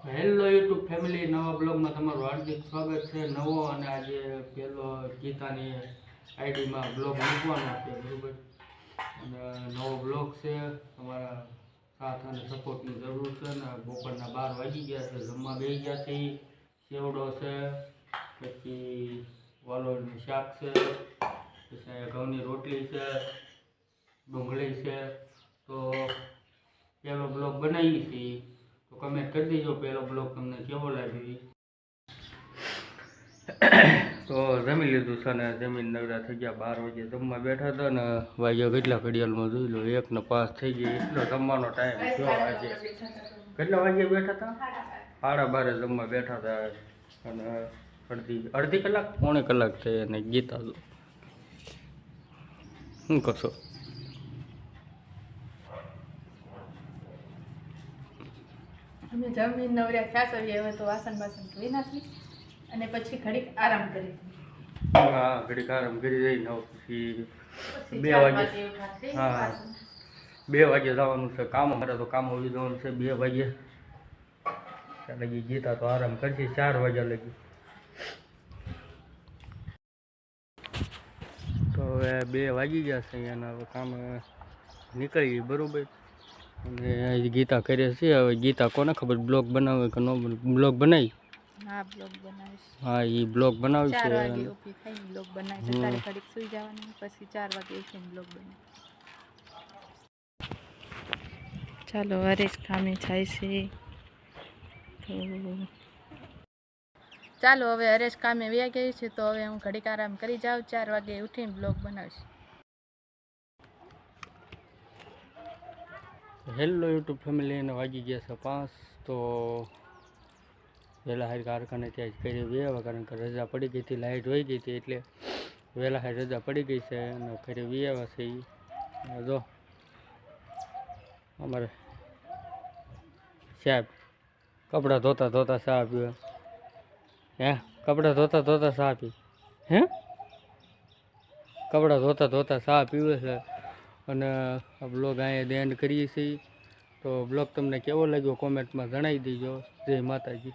Hello YouTube family, નવા બ્લોગમાં તમારું હાર્દિક સ્વાગત છે. નવો અને આજે પહેલો ગીતાની આઈડીમાં બ્લોગ મૂકવાનો છે, બરાબર. અને નવો બ્લોગ છે, તમારા સાથ અને સપોર્ટની જરૂર છે. ને બપોરના 12 વાગી ગયા છે, જમવા બેસી ગયા છે. સેવડો છે, પછી વાલોળનું શાક છે, પછી ઘઉંની રોટલી છે, ડુંગળી છે. તો પહેલો બ્લોગ બનાવીએ છીએ, તો કમેન્ટ કરી દેજો પહેલો બ્લોગ તમને કેવો લાગ્યો. તો જમી લીધું છે ને જમીન નવરા થઈ ગયા. 12 વાગે જમવા બેઠા હતા ને વાગ્યા કેટલા ઘડિયાળમાં જોઈ લો, 1:05 થઈ ગઈ. એટલો જમવાનો ટાઈમ થયો. આજે કેટલા વાગે બેઠા હતા? 12:30 જમવા બેઠા હતા. અને અડધી કલાક પોણી કલાક થઈ અને ગીતા શું કરશો? અમે જમીન નવર્યા થયા છે. હવે તો વાસણ ધોઈ નાખી અને પછી ઘડીક આરામ કરી. હા, ઘડીક આરામ કરી જઈ ને પછી 2 વાગે. હા, 2 વાગે જવાનું છે કામ. અમારે તો કામ આવી જવાનું છે 2 વાગે. ત્યાં લગી ગીતા તો આરામ કરશે 4 વાગ્યા લગી. તો હવે 2 વાગી ગયા છે અહીંયાના. હવે કામ નીકળી બરાબર. અને ગીતા કરે છે. હવે ગીતા કોને ખબર બ્લોગ બનાવે કે ન બ્લોગ બનાવી? હા, બ્લોગ બનાવીશ. હા, એ બ્લોગ બનાવશે. 4 વાગે ઊભી થઈને બ્લોગ બનાવીશ. અત્યારે ઘડીક સુઈ જવાનું, પછી 4 વાગે ઉઠીને બ્લોગ બનાવીશ. ચાલો, હરેશ કામે જાય છે. તો ચાલો, હવે હરેશ કામે વ્યા ગઈ છે. તો હવે હું ઘડીક આરામ કરી જાઉં. 4 વાગે ઉઠીને બ્લોગ બનાવીશ. હેલો યુટ્યુબ ફેમિલી, એને વાગી ગયા છે 5. તો વહેલા હારી કારખાને ત્યાં જ કરી વેવા, કારણ કે રજા પડી ગઈ હતી, લાઇટ વહી ગઈ હતી, એટલે વહેલા હારી રજા પડી ગઈ છે અને ઘરે વેવા છે. જો અમારે સાહેબ કપડાં ધોતા ધોતા ચા પીવે. હે, કપડાં ધોતા ધોતા ચા પી? હે, કપડાં ધોતા ધોતા ચા પીવે છે. અને આ બ્લોગ અહીંયા એન્ડ કરીએ છીએ. તો બ્લોગ તમને કેવો લાગ્યો કોમેન્ટમાં જણાવી દેજો. જય માતાજી.